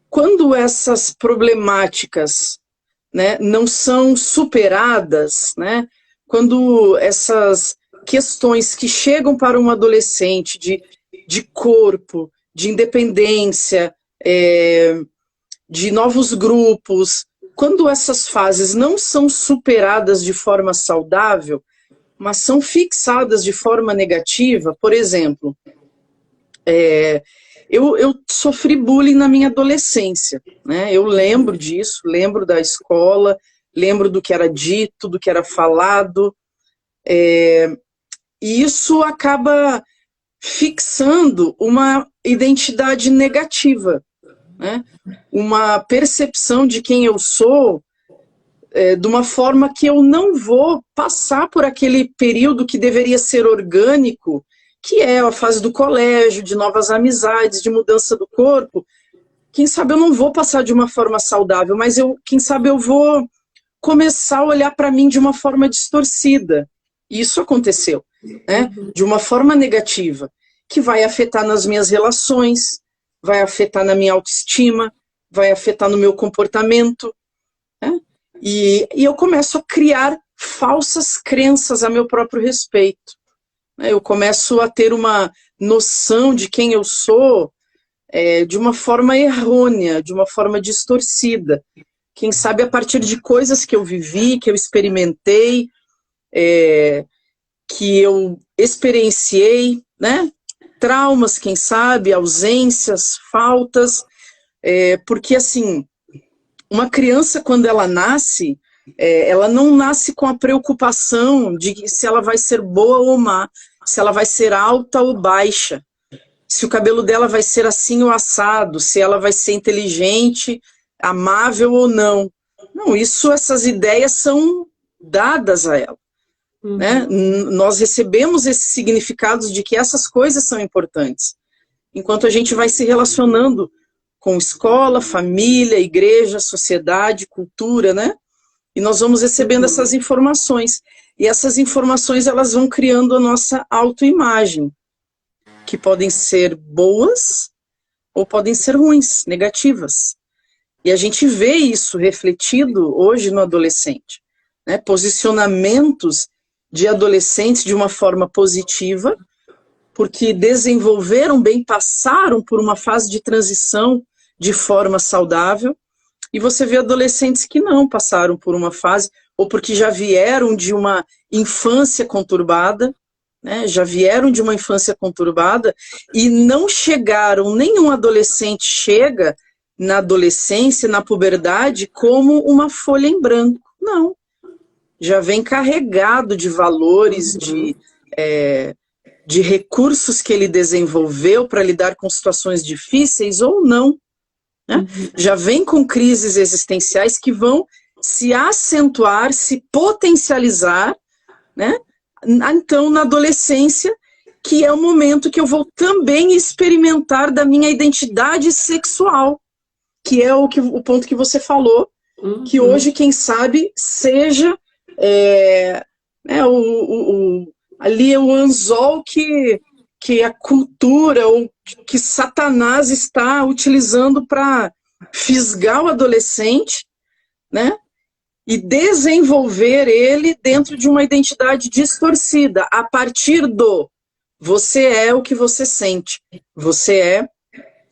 quando essas problemáticas, né, não são superadas, né, quando essas questões que chegam para um adolescente de corpo, de independência, de novos grupos, quando essas fases não são superadas de forma saudável, mas são fixadas de forma negativa, por exemplo, eu sofri bullying na minha adolescência, né? Eu lembro disso, lembro da escola, lembro do que era dito, do que era falado, e isso acaba fixando uma identidade negativa, né? Uma percepção de quem eu sou, de uma forma que eu não vou passar por aquele período que deveria ser orgânico, que é a fase do colégio, de novas amizades, de mudança do corpo. Quem sabe eu não vou passar de uma forma saudável, mas quem sabe eu vou começar a olhar para mim de uma forma distorcida. E isso aconteceu, né? De uma forma negativa, que vai afetar nas minhas relações, vai afetar na minha autoestima, vai afetar no meu comportamento, né? E eu começo a criar falsas crenças a meu próprio respeito. Eu começo a ter uma noção de quem eu sou de uma forma errônea, de uma forma distorcida. Quem sabe a partir de coisas que eu vivi, que eu experimentei, que eu experienciei, né? Traumas, quem sabe, ausências, faltas, porque assim, uma criança quando ela nasce, ela não nasce com a preocupação de se ela vai ser boa ou má, se ela vai ser alta ou baixa, se o cabelo dela vai ser assim ou assado, se ela vai ser inteligente, amável ou não. Não, essas ideias são dadas a ela. Né? Nós recebemos esses significados de que essas coisas são importantes. Enquanto a gente vai se relacionando com escola, família, igreja, sociedade, cultura, né? E nós vamos recebendo essas informações. E essas informações, elas vão criando a nossa autoimagem, que podem ser boas ou podem ser ruins, negativas. E a gente vê isso refletido hoje no adolescente, né? Posicionamentos de adolescentes de uma forma positiva, porque desenvolveram bem, passaram por uma fase de transição de forma saudável, e você vê adolescentes que não passaram por uma fase, ou porque já vieram de uma infância conturbada, né, já vieram de uma infância conturbada, e não chegaram, nenhum adolescente chega na adolescência, na puberdade, como uma folha em branco, não. Já vem carregado de valores, de recursos que ele desenvolveu para lidar com situações difíceis ou não. Né? Já vem com crises existenciais que vão se acentuar, se potencializar, né? Então, na adolescência, que é o momento que eu vou também experimentar da minha identidade sexual, que é o ponto que você falou, que hoje, quem sabe, seja ali é o anzol que a cultura, ou que Satanás está utilizando para fisgar o adolescente, né? E desenvolver ele dentro de uma identidade distorcida, a partir do você é o que você sente, você é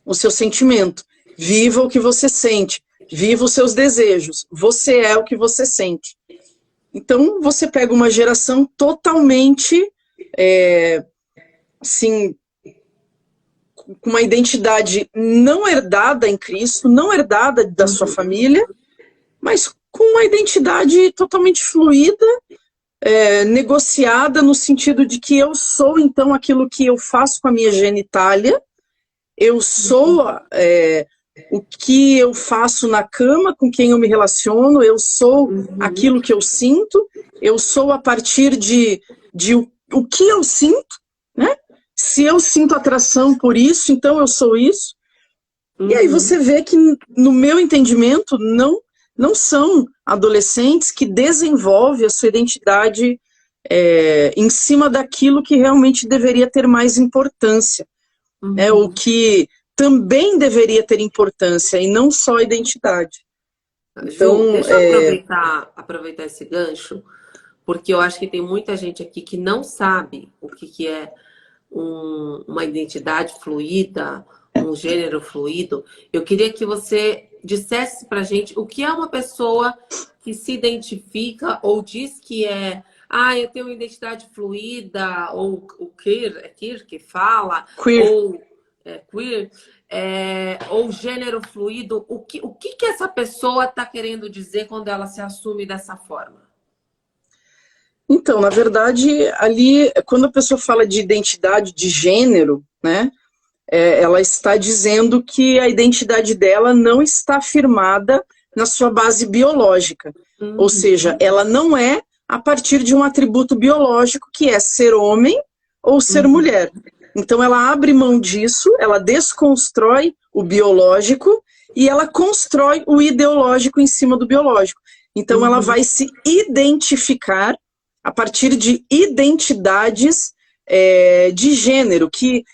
o seu sentimento, viva o que você sente, viva os seus desejos, você é o que você sente. Então, você pega uma geração totalmente, assim, com uma identidade não herdada em Cristo, não herdada da sua família, mas com uma identidade totalmente fluida, negociada no sentido de que eu sou, então, aquilo que eu faço com a minha genitália, eu sou o que eu faço na cama, com quem eu me relaciono, eu sou aquilo que eu sinto, eu sou a partir de o que eu sinto, né? Se eu sinto atração por isso, então eu sou isso. E aí você vê que, no meu entendimento, não são adolescentes que desenvolvem a sua identidade em cima daquilo que realmente deveria ter mais importância, né? O que também deveria ter importância, e não só a identidade. Então, Ju, deixa eu aproveitar esse gancho, porque eu acho que tem muita gente aqui que não sabe o que é uma identidade fluida, um gênero fluido. Eu queria que você dissesse pra gente o que é uma pessoa que se identifica ou diz que eu tenho uma identidade fluida, ou o queer que fala, queer. ou queer, ou gênero fluido. O que essa pessoa está querendo dizer quando ela se assume dessa forma? Então, na verdade, ali, quando a pessoa fala de identidade de gênero, né, ela está dizendo que a identidade dela não está firmada na sua base biológica. Ou seja, ela não é a partir de um atributo biológico, que é ser homem ou ser mulher. Então, ela abre mão disso, ela desconstrói o biológico e ela constrói o ideológico em cima do biológico. Então, ela vai se identificar a partir de identidades de gênero, que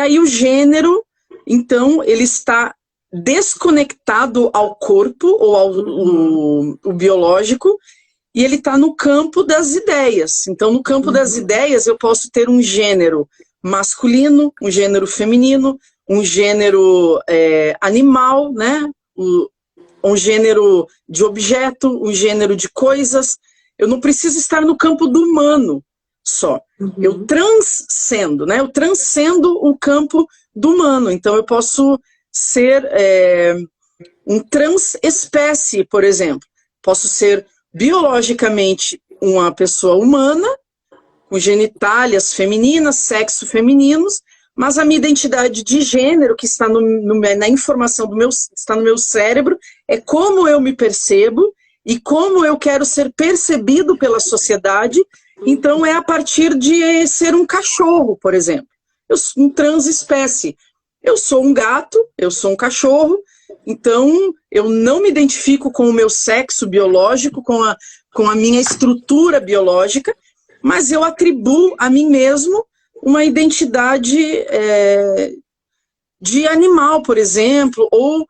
aí o gênero, então, ele está desconectado ao corpo, ou ao biológico, e ele está no campo das ideias. Então, no campo das ideias, eu posso ter um gênero masculino, um gênero feminino, um gênero animal, né? Um gênero de objeto, um gênero de coisas. Eu não preciso estar no campo do humano só. Eu transcendo, né? Eu transcendo o campo do humano. Então, eu posso ser um transespécie, por exemplo. Posso ser biologicamente uma pessoa humana, com genitálias femininas, sexo femininos, mas a minha identidade de gênero, que está na informação está no meu cérebro, é como eu me percebo, e como eu quero ser percebido pela sociedade, então é a partir de ser um cachorro, por exemplo. Eu sou um transespécie. Eu sou um gato, eu sou um cachorro, então eu não me identifico com o meu sexo biológico, com a minha estrutura biológica, mas eu atribuo a mim mesmo uma identidade de animal, por exemplo, ou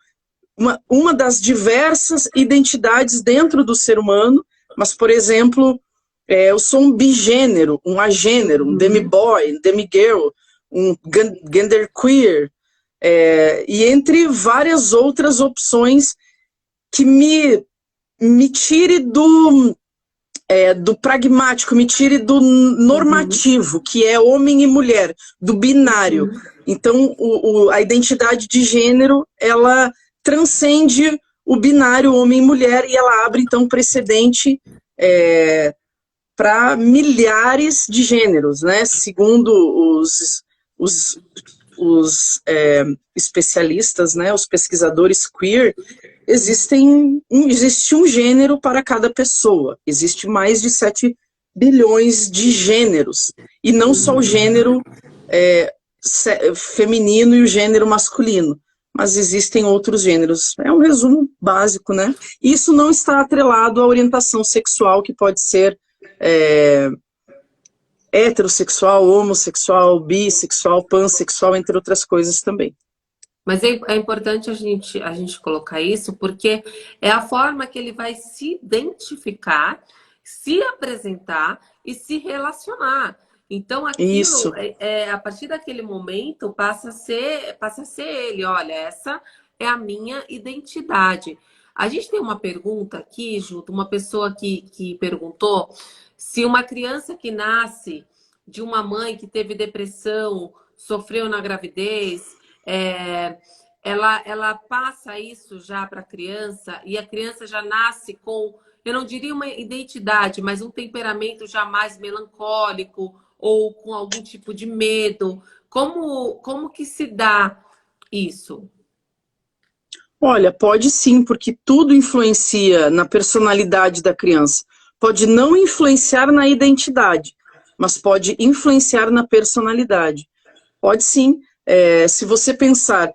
uma das diversas identidades dentro do ser humano, mas, por exemplo, eu sou um bigênero, um agênero, um demiboy, um demigirl, um genderqueer, e entre várias outras opções que me tire do pragmático, me tire do normativo, que é homem e mulher, do binário. Então, a identidade de gênero, ela transcende o binário homem e mulher e ela abre, então, precedente para milhares de gêneros, né? Segundo os especialistas, né, os pesquisadores queer, existe um gênero para cada pessoa. Existe mais de 7 bilhões de gêneros. E não só o gênero feminino e o gênero masculino, mas existem outros gêneros. É um resumo básico, né? Isso não está atrelado à orientação sexual, que pode ser heterossexual, homossexual, bissexual, pansexual, entre outras coisas também. Mas é importante a gente colocar isso, porque é a forma que ele vai se identificar, se apresentar e se relacionar. Então, aquilo, a partir daquele momento, passa a ser ele. Olha, essa é a minha identidade. A gente tem uma pergunta aqui, Ju, uma pessoa que perguntou se uma criança que nasce de uma mãe que teve depressão, sofreu na gravidez, ela passa isso já para a criança e a criança já nasce com, eu não diria uma identidade, mas um temperamento já mais melancólico ou com algum tipo de medo. Como que se dá isso? Olha, pode sim, porque tudo influencia na personalidade da criança. Pode não influenciar na identidade, mas pode influenciar na personalidade. Pode sim. Se você pensar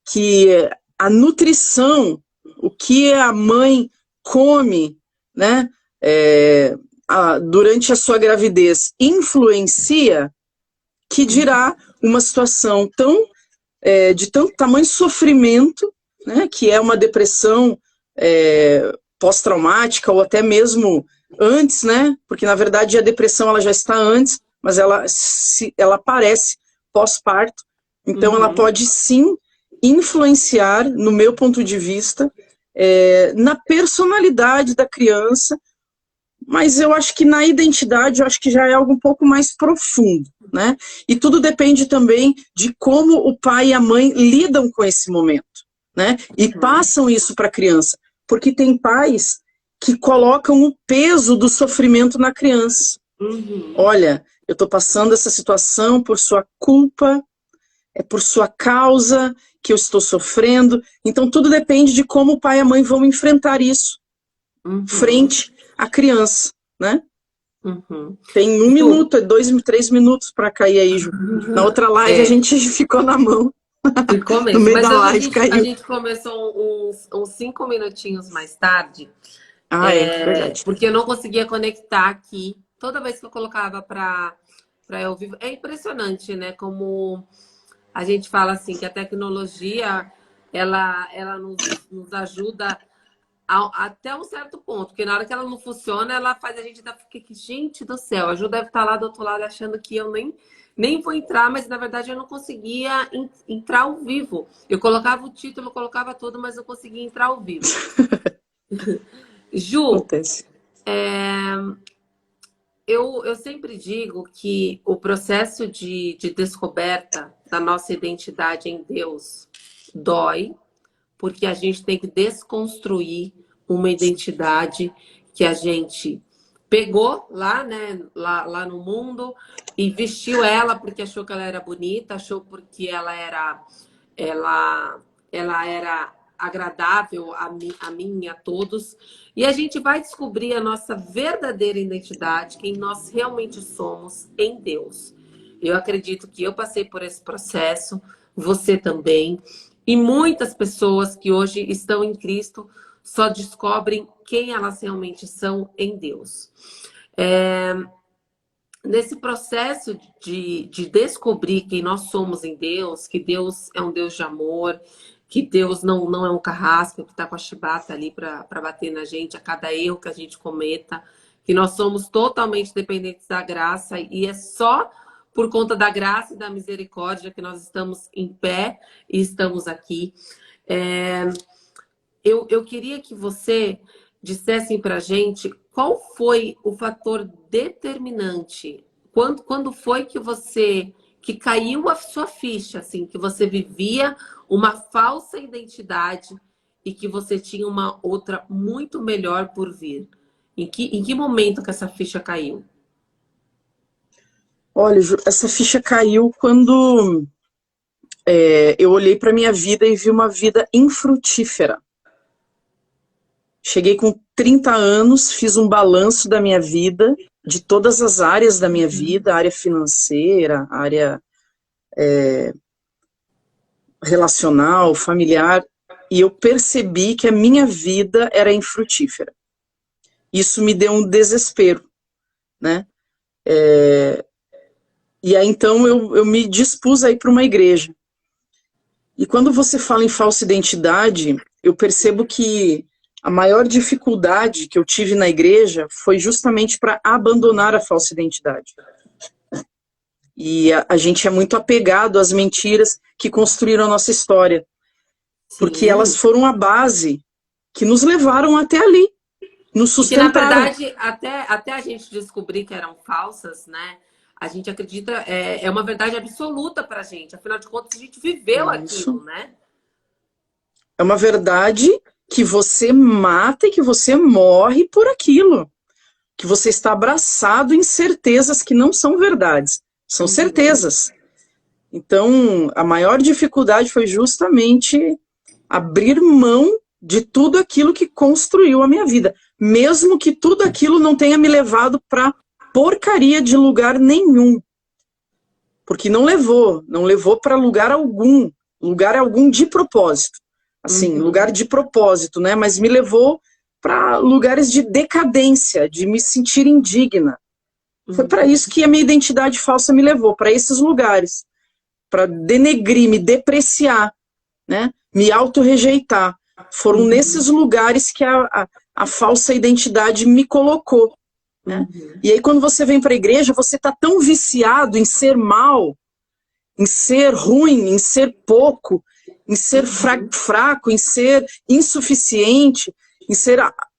que a nutrição, o que a mãe come, né, durante a sua gravidez, influencia, que dirá uma situação de tanto tamanho sofrimento, né, que é uma depressão pós-traumática, ou até mesmo antes, né, porque na verdade a depressão ela já está antes, mas ela aparece pós-parto, então ela pode sim influenciar, no meu ponto de vista, na personalidade da criança, mas eu acho que na identidade, eu acho que já é algo um pouco mais profundo, né? E tudo depende também de como o pai e a mãe lidam com esse momento, né? E passam isso para a criança, porque tem pais que colocam o peso do sofrimento na criança. Olha, eu estou passando essa situação por sua culpa, é por sua causa que eu estou sofrendo. Então tudo depende de como o pai e a mãe vão enfrentar isso frente à criança, né? Tem 1 minuto, 2, 3 minutos para cair aí, Ju. Na outra live a gente ficou na mão. Ficou mesmo. No meio Mas da live caiu. a gente começou uns 5 minutinhos mais tarde. Verdade. Porque eu não conseguia conectar aqui. Toda vez que eu colocava para ao vivo. É impressionante, né? Como a gente fala assim, que a tecnologia ela nos ajuda até um certo ponto. Porque na hora que ela não funciona, ela faz a gente ficar aqui, gente do céu, a Ju deve estar lá do outro lado achando que eu nem vou entrar, mas na verdade eu não conseguia entrar ao vivo. Eu colocava o título, colocava tudo, mas não conseguia entrar ao vivo. Ju, Acontece. Eu sempre digo que o processo de descoberta da nossa identidade em Deus dói, porque a gente tem que desconstruir uma identidade que a gente pegou lá, né, lá no mundo e vestiu ela porque achou que ela era bonita, achou porque ela era agradável a mim e a todos. E a gente vai descobrir a nossa verdadeira identidade, quem nós realmente somos em Deus. Eu acredito que eu passei por esse processo, você também. E muitas pessoas que hoje estão em Cristo só descobrem quem elas realmente são em Deus. Nesse processo de descobrir quem nós somos em Deus, que Deus é um Deus de amor, que Deus não é um carrasco que está com a chibata ali para bater na gente a cada erro que a gente cometa, que nós somos totalmente dependentes da graça e é só por conta da graça e da misericórdia que nós estamos em pé e estamos aqui. Eu queria que você dissesse para a gente qual foi o fator determinante. Quando foi que caiu a sua ficha, assim, que você vivia uma falsa identidade e que você tinha uma outra muito melhor por vir? Em que momento que essa ficha caiu? Olha, Ju, essa ficha caiu quando eu olhei para minha vida e vi uma vida infrutífera. Cheguei com 30 anos, fiz um balanço da minha vida, de todas as áreas da minha vida, área financeira, área relacional, familiar, e eu percebi que a minha vida era infrutífera. Isso me deu um desespero, né? E aí então eu me dispus a ir para uma igreja. E quando você fala em falsa identidade, eu percebo que a maior dificuldade que eu tive na igreja foi justamente para abandonar a falsa identidade. E a gente é muito apegado às mentiras que construíram a nossa história. Sim. Porque elas foram a base que nos levaram até ali, nos sustentaram. Porque, na verdade, até a gente descobrir que eram falsas, né? A gente acredita, é uma verdade absoluta pra gente. Afinal de contas, a gente viveu aquilo, né? É uma verdade que você mata e que você morre por aquilo. Que você está abraçado em certezas que não são verdades. São certezas. Então, a maior dificuldade foi justamente abrir mão de tudo aquilo que construiu a minha vida. Mesmo que tudo aquilo não tenha me levado para porcaria de lugar nenhum. Porque não levou para lugar algum de propósito. Assim, lugar de propósito, né? Mas me levou para lugares de decadência, de me sentir indigna. Foi para isso que a minha identidade falsa me levou, para esses lugares. Para denegrir, me depreciar, né? Me auto-rejeitar. Foram nesses lugares que a falsa identidade me colocou. Né? E aí quando você vem para a igreja, você está tão viciado em ser mal, em ser ruim, em ser pouco, em ser fraco, em ser insuficiente,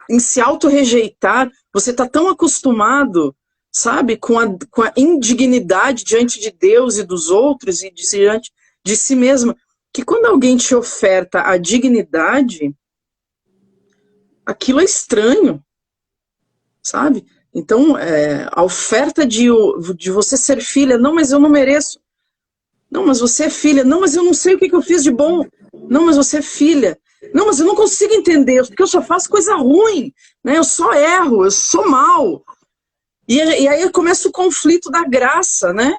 em se auto-rejeitar. Você está tão acostumado, sabe, com a indignidade diante de Deus e dos outros e diante de si mesma, que quando alguém te oferta a dignidade, aquilo é estranho, sabe? Então, a oferta de você ser filha, não, mas eu não mereço. Não, mas você é filha. Não, mas eu não sei o que eu fiz de bom. Não, mas você é filha. Não, mas eu não consigo entender, porque eu só faço coisa ruim, né? Eu só erro, eu sou mal. E aí começa o conflito da graça, né?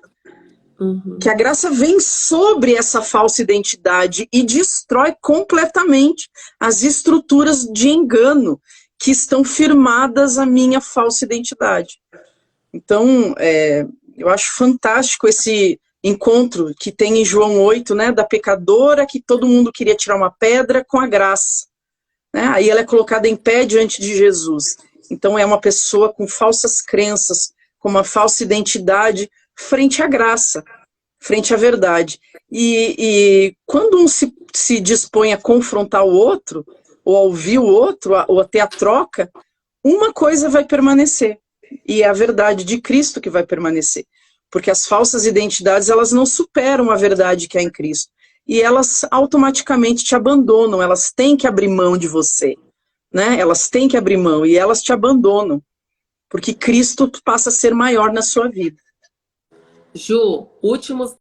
Que a graça vem sobre essa falsa identidade e destrói completamente as estruturas de engano que estão firmadas à minha falsa identidade. Então, eu acho fantástico esse encontro que tem em João 8, né, da pecadora que todo mundo queria tirar uma pedra com a graça. Né? Aí ela é colocada em pé diante de Jesus. Então é uma pessoa com falsas crenças, com uma falsa identidade frente à graça, frente à verdade. E quando um se dispõe a confrontar o outro, ou a ouvir o outro, ou a ter a troca, uma coisa vai permanecer. E é a verdade de Cristo que vai permanecer. Porque as falsas identidades, elas não superam a verdade que é em Cristo. E elas automaticamente te abandonam, elas têm que abrir mão de você. Né? Elas têm que abrir mão e elas te abandonam. Porque Cristo passa a ser maior na sua vida. Ju, últimos